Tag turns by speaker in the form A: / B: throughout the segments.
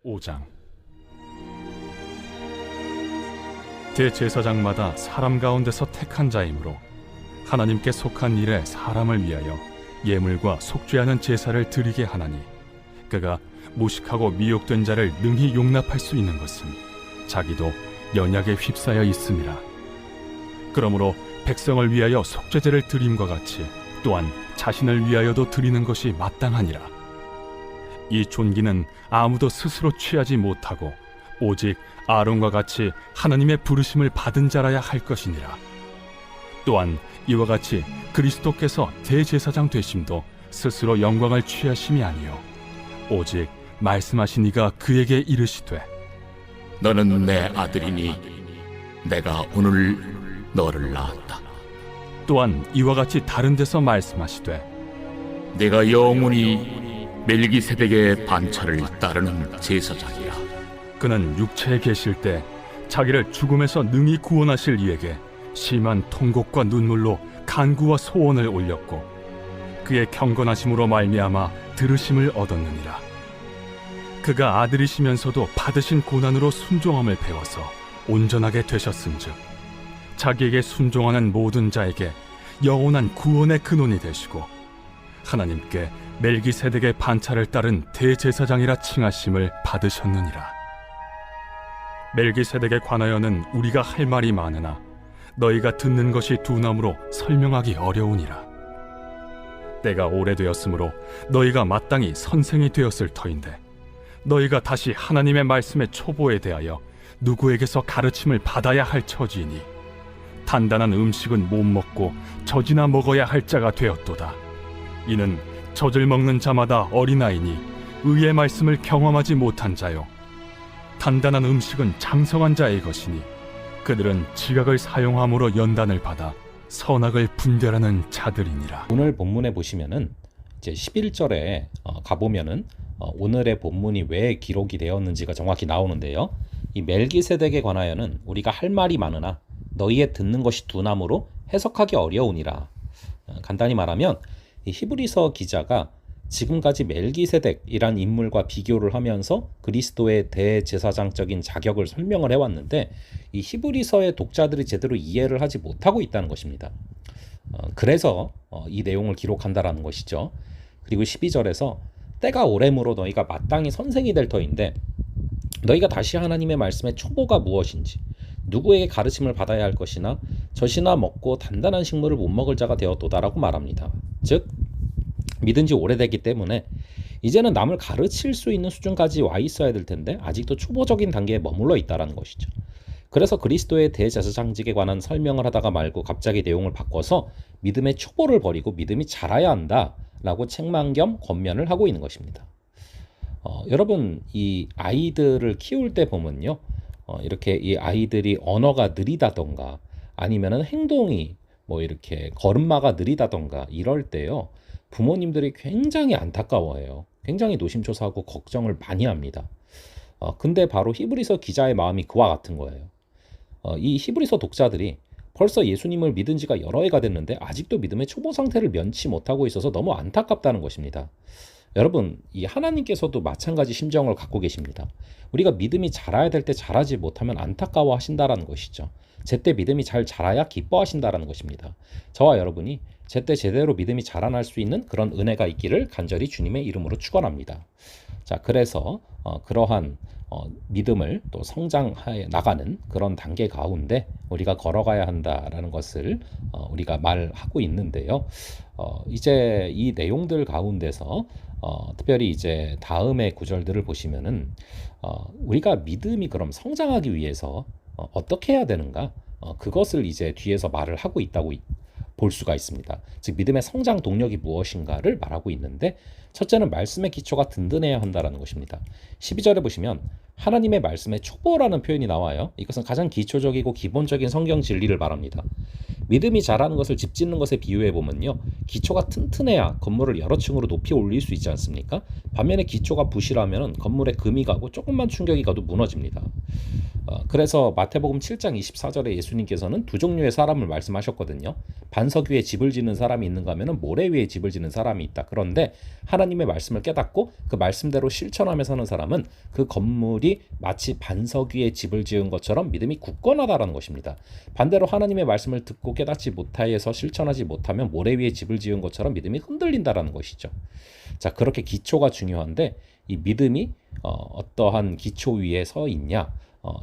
A: 5장. 대제사장마다 사람 가운데서 택한 자이므로 하나님께 속한 일에 사람을 위하여 예물과 속죄하는 제사를 드리게 하나니, 그가 무식하고 미혹된 자를 능히 용납할 수 있는 것은 자기도 연약에 휩싸여 있음이라. 그러므로 백성을 위하여 속죄제를 드림과 같이 또한 자신을 위하여도 드리는 것이 마땅하니라. 이 존귀는 아무도 스스로 취하지 못하고 오직 아론과 같이 하나님의 부르심을 받은 자라야 할 것이니라. 또한 이와 같이 그리스도께서 대제사장 되심도 스스로 영광을 취하심이 아니요 오직 말씀하신 이가 그에게 이르시되,
B: 너는 내 아들이니 내가 오늘 너를 낳았다.
A: 또한 이와 같이 다른 데서 말씀하시되,
B: 네가 영원히 멜기세덱의 반차를 따르는 제사장이라.
A: 그는 육체에 계실 때 자기를 죽음에서 능히 구원하실 이에게 심한 통곡과 눈물로 간구와 소원을 올렸고, 그의 경건하심으로 말미암아 들으심을 얻었느니라. 그가 아들이시면서도 받으신 고난으로 순종함을 배워서 온전하게 되셨음즉 자기에게 순종하는 모든 자에게 영원한 구원의 근원이 되시고, 하나님께 멜기세덱의 반차를 따른 대제사장이라 칭하심을 받으셨느니라. 멜기세덱에 관하여는 우리가 할 말이 많으나 너희가 듣는 것이 둔함으로 설명하기 어려우니라. 때가 오래되었으므로 너희가 마땅히 선생이 되었을 터인데, 너희가 다시 하나님의 말씀의 초보에 대하여 누구에게서 가르침을 받아야 할 처지이니, 단단한 음식은 못 먹고 젖이나 먹어야 할 자가 되었도다. 이는 젖을 먹는 자마다 어린아이니 의의 말씀을 경험하지 못한 자요, 단단한 음식은 장성한 자의 것이니 그들은 지각을 사용함으로 연단을 받아 선악을 분별하는 자들이니라.
C: 오늘 본문에 보시면은 이제 11절에 가보면은 오늘의 본문이 왜 기록이 되었는지가 정확히 나오는데요. 이 멜기세덱에 관하여는 우리가 할 말이 많으나 너희의 듣는 것이 둔함으로 해석하기 어려우니라. 간단히 말하면 이 히브리서 기자가 지금까지 멜기세덱이란 인물과 비교를 하면서 그리스도의 대제사장적인 자격을 설명을 해왔는데, 이 히브리서의 독자들이 제대로 이해를 하지 못하고 있다는 것입니다. 그래서 이 내용을 기록한다라는 것이죠. 그리고 12절에서 때가 오래므로 너희가 마땅히 선생이 될 터인데, 너희가 다시 하나님의 말씀의 초보가 무엇인지, 누구에게 가르침을 받아야 할 것이나 젖이나 먹고 단단한 식물을 못 먹을 자가 되었도다라고 말합니다. 즉, 믿은 지 오래됐기 때문에 이제는 남을 가르칠 수 있는 수준까지 와 있어야 될 텐데 아직도 초보적인 단계에 머물러 있다는 것이죠. 그래서 그리스도의 대제사장직에 관한 설명을 하다가 말고 갑자기 내용을 바꿔서 믿음의 초보를 버리고 믿음이 자라야 한다라고 책망 겸 권면을 하고 있는 것입니다. 여러분, 이 아이들을 키울 때 보면요, 이렇게 이 아이들이 언어가 느리다던가 아니면은 행동이 뭐 이렇게 걸음마가 느리다던가 이럴 때요, 부모님들이 굉장히 안타까워해요. 굉장히 노심초사하고 걱정을 많이 합니다. 근데 바로 히브리서 기자의 마음이 그와 같은 거예요. 이 히브리서 독자들이 벌써 예수님을 믿은 지가 여러 해가 됐는데 아직도 믿음의 초보 상태를 면치 못하고 있어서 너무 안타깝다는 것입니다. 여러분, 이 하나님께서도 마찬가지 심정을 갖고 계십니다. 우리가 믿음이 자라야 될 때 자라지 못하면 안타까워 하신다라는 것이죠. 제때 믿음이 잘 자라야 기뻐하신다라는 것입니다. 저와 여러분이 제때 제대로 믿음이 자라날 수 있는 그런 은혜가 있기를 간절히 주님의 이름으로 축원합니다. 자, 그래서 그러한 믿음을 또 성장해 나가는 그런 단계 가운데 우리가 걸어가야 한다라는 것을 우리가 말하고 있는데요. 이제 이 내용들 가운데서 특별히 이제 다음의 구절들을 보시면은 우리가 믿음이 그럼 성장하기 위해서 어떻게 해야 되는가? 그것을 이제 뒤에서 말을 하고 있다고 볼 수가 있습니다. 즉, 믿음의 성장 동력이 무엇인가를 말하고 있는데, 첫째는 말씀의 기초가 든든해야 한다는 것입니다. 12절에 보시면 하나님의 말씀에 초보라는 표현이 나와요. 이것은 가장 기초적이고 기본적인 성경 진리를 말합니다. 믿음이 자라는 것을 집 짓는 것에 비유해 보면요, 기초가 튼튼해야 건물을 여러 층으로 높이 올릴 수 있지 않습니까? 반면에 기초가 부실하면 건물에 금이 가고 조금만 충격이 가도 무너집니다. 그래서 마태복음 7장 24절에 예수님께서는 두 종류의 사람을 말씀하셨거든요. 반석 위에 집을 짓는 사람이 있는가 하면 모래 위에 집을 짓는 사람이 있다. 그런데 하나님의 말씀을 깨닫고 그 말씀대로 실천하며 사는 사람은 그 건물이 마치 반석 위에 집을 지은 것처럼 믿음이 굳건하다라는 것입니다. 반대로 하나님의 말씀을 듣고 깨닫지 못하여서 실천하지 못하면 모래 위에 집을 지은 것처럼 믿음이 흔들린다라는 것이죠. 자, 그렇게 기초가 중요한데 이 믿음이 어떠한 기초 위에 서 있냐?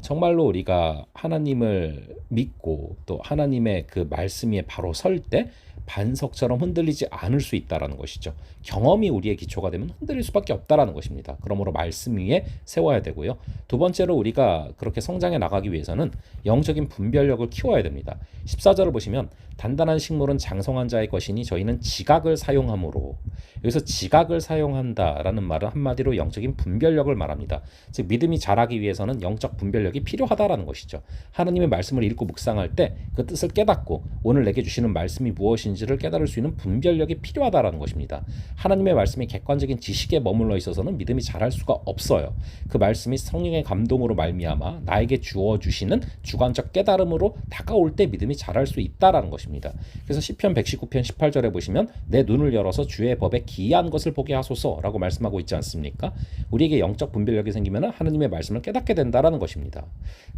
C: 정말로 우리가 하나님을 믿고 또 하나님의 그 말씀 위에 바로 설 때 반석처럼 흔들리지 않을 수 있다라는 것이죠. 경험이 우리의 기초가 되면 흔들릴 수밖에 없다라는 것입니다. 그러므로 말씀 위에 세워야 되고요. 두 번째로 우리가 그렇게 성장해 나가기 위해서는 영적인 분별력을 키워야 됩니다. 14절을 보시면 단단한 식물은 장성한 자의 것이니 저희는 지각을 사용함으로, 여기서 지각을 사용한다라는 말은 한마디로 영적인 분별력을 말합니다. 즉 믿음이 자라기 위해서는 영적 분별력이 필요하다라는 것이죠. 하나님의 말씀을 읽고 묵상할 때 그 뜻을 깨닫고 오늘 내게 주시는 말씀이 무엇인지를 깨달을 수 있는 분별력이 필요하다라는 것입니다. 하나님의 말씀이 객관적인 지식에 머물러 있어서는 믿음이 자랄 수가 없어요. 그 말씀이 성령의 감동으로 말미암아 나에게 주어 주시는 주관적 깨달음으로 다가올 때 믿음이 자랄 수 있다라는 것입니다. 그래서 시편 119편 18절에 보시면 내 눈을 열어서 주의 법에 기이한 것을 보게 하소서라고 말씀하고 있지 않습니까? 우리에게 영적 분별력이 생기면 하나님의 말씀을 깨닫게 된다라는 것입니다.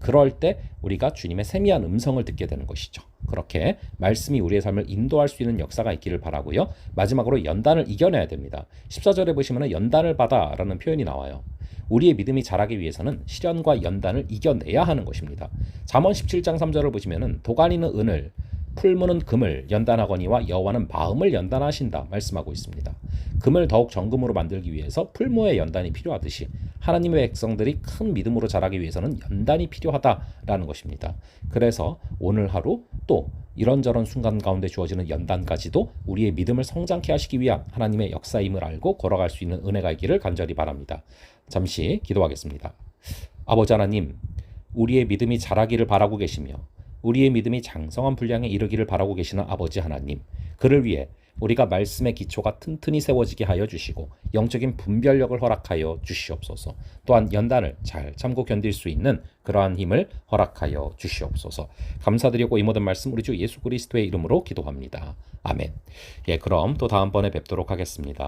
C: 그럴 때 우리가 주님의 세미한 음성을 듣게 되는 것이죠. 그렇게 말씀이 우리의 삶을 인도할 수 있는 역사가 있기를 바라고요. 마지막으로 연단을 이겨내야 됩니다. 14절에 보시면 연단을 받아라는 표현이 나와요. 우리의 믿음이 자라기 위해서는 시련과 연단을 이겨내야 하는 것입니다. 잠언 17장 3절을 보시면 도가니는 은을, 풀무는 금을 연단하거니와 여호와는 마음을 연단하신다 말씀하고 있습니다. 금을 더욱 정금으로 만들기 위해서 풀무의 연단이 필요하듯이 하나님의 백성들이 큰 믿음으로 자라기 위해서는 연단이 필요하다라는 것입니다. 그래서 오늘 하루 또 이런저런 순간 가운데 주어지는 연단까지도 우리의 믿음을 성장케 하시기 위한 하나님의 역사임을 알고 걸어갈 수 있는 은혜가 있기를 간절히 바랍니다. 잠시 기도하겠습니다. 아버지 하나님, 우리의 믿음이 자라기를 바라고 계시며 우리의 믿음이 장성한 분량에 이르기를 바라고 계시는 아버지 하나님, 그를 위해 우리가 말씀의 기초가 튼튼히 세워지게 하여 주시고 영적인 분별력을 허락하여 주시옵소서. 또한 연단을 잘 참고 견딜 수 있는 그러한 힘을 허락하여 주시옵소서. 감사드리고 이 모든 말씀 우리 주 예수 그리스도의 이름으로 기도합니다. 아멘. 그럼 또 다음번에 뵙도록 하겠습니다.